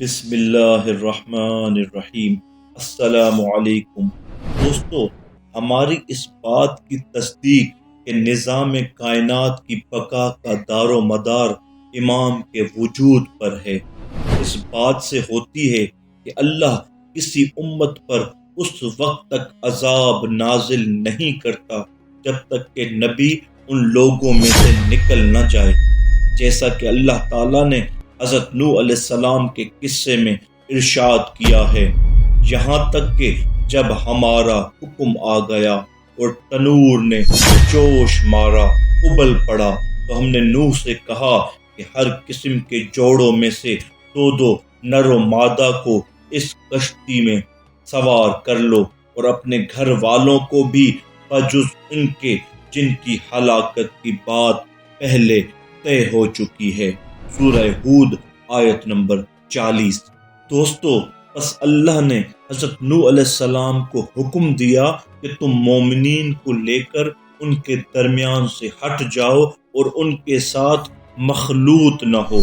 بسم اللہ الرحمن الرحیم۔ السلام علیکم دوستو، ہماری اس بات کی تصدیق کہ نظام کائنات کی بقا کا دار و مدار امام کے وجود پر ہے اس بات سے ہوتی ہے کہ اللہ کسی امت پر اس وقت تک عذاب نازل نہیں کرتا جب تک کہ نبی ان لوگوں میں سے نکل نہ جائے، جیسا کہ اللہ تعالیٰ نے حضرت نوح علیہ السلام کے قصے میں ارشاد کیا ہے، یہاں تک کہ جب ہمارا حکم آ گیا اور تنور نے جوش مارا، ابل پڑا، تو ہم نے نوح سے کہا کہ ہر قسم کے جوڑوں میں سے دو نر و مادہ کو اس کشتی میں سوار کر لو اور اپنے گھر والوں کو بھی بجز ان کے جن کی ہلاکت کی بات پہلے طے ہو چکی ہے۔ سورہ ہود آیت نمبر 40۔ دوستو، پس اللہ نے حضرت نوح علیہ السلام کو حکم دیا کہ تم مومنین کو لے کر ان کے درمیان سے ہٹ جاؤ اور ان کے ساتھ مخلوط نہ ہو۔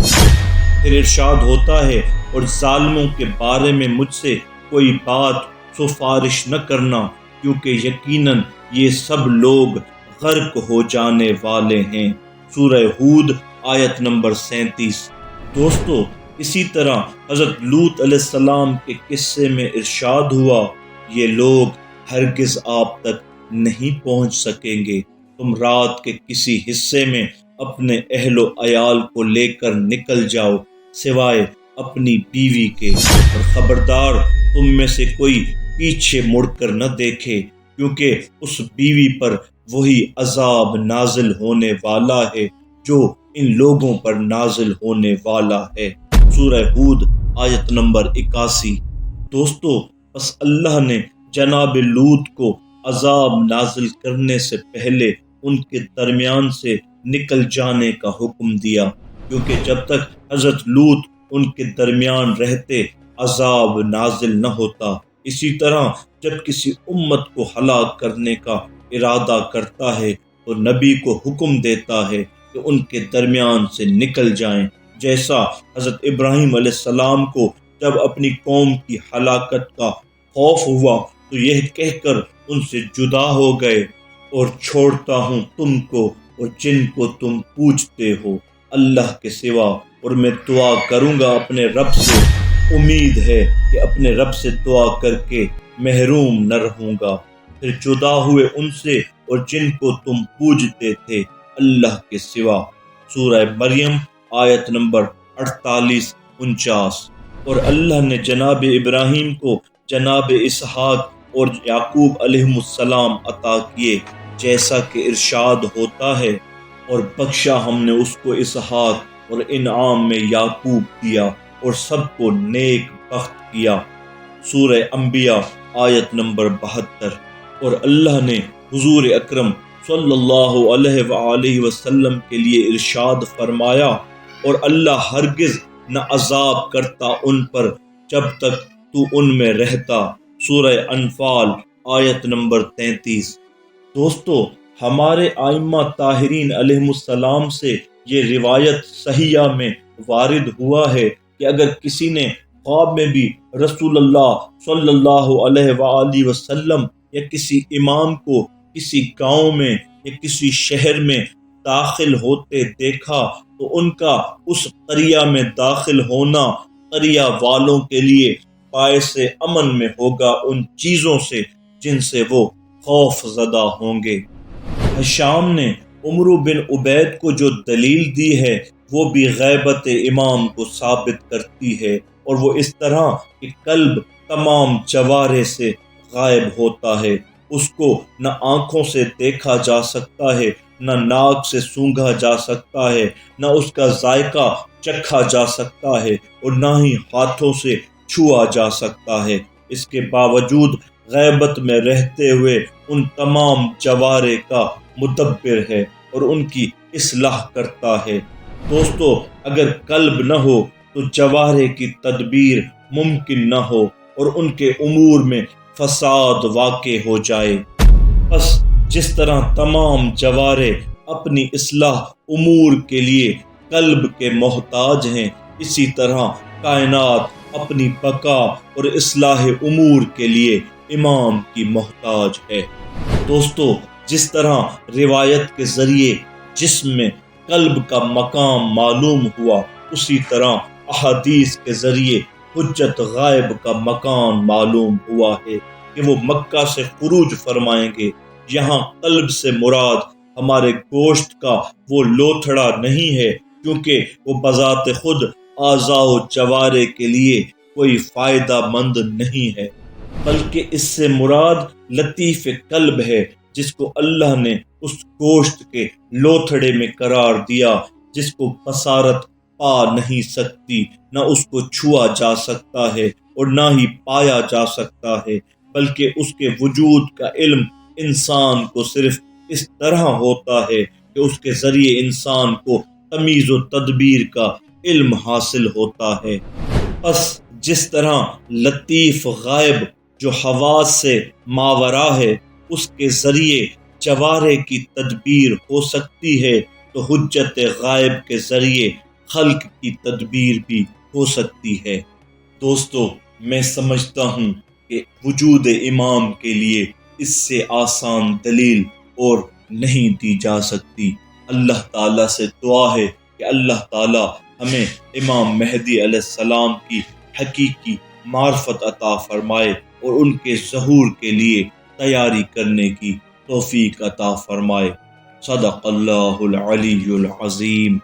پھر ارشاد ہوتا ہے، اور ظالموں کے بارے میں مجھ سے کوئی بات سفارش نہ کرنا، کیونکہ یقیناً یہ سب لوگ غرق ہو جانے والے ہیں۔ سورہ ہود آیت نمبر 37۔ دوستو، اسی طرح حضرت لوط علیہ السلام کے قصے میں ارشاد ہوا، یہ لوگ ہرگز آپ تک نہیں پہنچ سکیں گے، تم رات کے کسی حصے میں اپنے اہل و عیال کو لے کر نکل جاؤ سوائے اپنی بیوی کے، اور خبردار تم میں سے کوئی پیچھے مڑ کر نہ دیکھے، کیونکہ اس بیوی پر وہی عذاب نازل ہونے والا ہے جو ان لوگوں پر نازل ہونے والا ہے۔ سورہ ہود آیت نمبر 81۔ دوستو، پس اللہ نے جناب لوط کو عذاب نازل کرنے سے پہلے ان کے درمیان سے نکل جانے کا حکم دیا، کیونکہ جب تک حضرت لوط ان کے درمیان رہتے عذاب نازل نہ ہوتا۔ اسی طرح جب کسی امت کو ہلاک کرنے کا ارادہ کرتا ہے تو نبی کو حکم دیتا ہے کہ ان کے درمیان سے نکل جائیں، جیسا حضرت ابراہیم علیہ السلام کو جب اپنی قوم کی ہلاکت کا خوف ہوا تو یہ کہہ کر ان سے جدا ہو گئے، اور چھوڑتا ہوں تم کو اور جن کو تم پوجتے ہو اللہ کے سوا، اور میں دعا کروں گا اپنے رب سے، امید ہے کہ اپنے رب سے دعا کر کے محروم نہ رہوں گا۔ پھر جدا ہوئے ان سے اور جن کو تم پوجتے تھے اللہ کے سوا۔ سورہ مریم آیت نمبر 48-49۔ اور اللہ نے جناب ابراہیم کو جناب اسحاق اور یعقوب علیہ السلام عطا کیے، جیسا کہ ارشاد ہوتا ہے، اور بخشا ہم نے اس کو اسحاق اور انعام میں یعقوب دیا اور سب کو نیک بخت کیا۔ سورہ انبیاء آیت نمبر 72۔ اور اللہ نے حضور اکرم صلی اللہ علیہ وآلہ وسلم کے لیے ارشاد فرمایا، اور اللہ ہرگز نہ عذاب کرتا ان پر جب تک تو ان میں رہتا۔ سورہ انفال آیت نمبر 33۔ دوستو، ہمارے ائمہ طاہرین علیہ السلام سے یہ روایت صحیحہ میں وارد ہوا ہے کہ اگر کسی نے خواب میں بھی رسول اللہ صلی اللہ علیہ وآلہ وسلم یا کسی امام کو کسی گاؤں میں یا کسی شہر میں داخل ہوتے دیکھا تو ان کا اس قریہ میں داخل ہونا قریہ والوں کے لیے باعث امن میں ہوگا ان چیزوں سے جن سے وہ خوف زدہ ہوں گے۔ حشام نے عمرو بن عبید کو جو دلیل دی ہے وہ بھی غیبت امام کو ثابت کرتی ہے، اور وہ اس طرح کہ قلب تمام جوارے سے غائب ہوتا ہے، اس کو نہ آنکھوں سے دیکھا جا سکتا ہے، نہ ناک سے سونگھا جا سکتا ہے، نہ اس کا ذائقہ چکھا جا سکتا ہے، اور نہ ہی ہاتھوں سے چھوا جا سکتا ہے۔ اس کے باوجود غیبت میں رہتے ہوئے ان تمام جوارے کا مدبر ہے اور ان کی اصلاح کرتا ہے۔ دوستو، اگر قلب نہ ہو تو جوارے کی تدبیر ممکن نہ ہو اور ان کے امور میں فساد واقع ہو جائے۔ بس جس طرح تمام جوارے اپنی اصلاح امور کے لیے قلب کے محتاج ہیں، اسی طرح کائنات اپنی بقا اور اصلاح امور کے لیے امام کی محتاج ہے۔ دوستو، جس طرح روایت کے ذریعے جسم میں قلب کا مقام معلوم ہوا، اسی طرح احادیث کے ذریعے حجت غائب کا مکان معلوم ہوا ہے کہ وہ مکہ سے خروج فرمائیں گے۔ یہاں قلب سے مراد ہمارے گوشت کا وہ لوتھڑا نہیں ہے، کیونکہ وہ بذات خود اعضاء و جوارے کے لیے کوئی فائدہ مند نہیں ہے، بلکہ اس سے مراد لطیف قلب ہے، جس کو اللہ نے اس گوشت کے لوتھڑے میں قرار دیا جس کو بصارت پا نہیں سکتی، نہ اس کو چھوا جا سکتا ہے اور نہ ہی پایا جا سکتا ہے، بلکہ اس کے وجود کا علم انسان کو صرف اس طرح ہوتا ہے کہ اس کے ذریعے انسان کو تمیز و تدبیر کا علم حاصل ہوتا ہے۔ پس جس طرح لطیف غائب جو حواس سے ماورا ہے، اس کے ذریعے جوارے کی تدبیر ہو سکتی ہے، تو حجت غائب کے ذریعے خلق کی تدبیر بھی ہو سکتی ہے۔ دوستو، میں سمجھتا ہوں کہ وجود امام کے لیے اس سے آسان دلیل اور نہیں دی جا سکتی۔ اللہ تعالیٰ سے دعا ہے کہ اللہ تعالیٰ ہمیں امام مہدی علیہ السلام کی حقیقی معرفت عطا فرمائے اور ان کے ظہور کے لیے تیاری کرنے کی توفیق عطا فرمائے۔ صدق اللہ العلی العظیم۔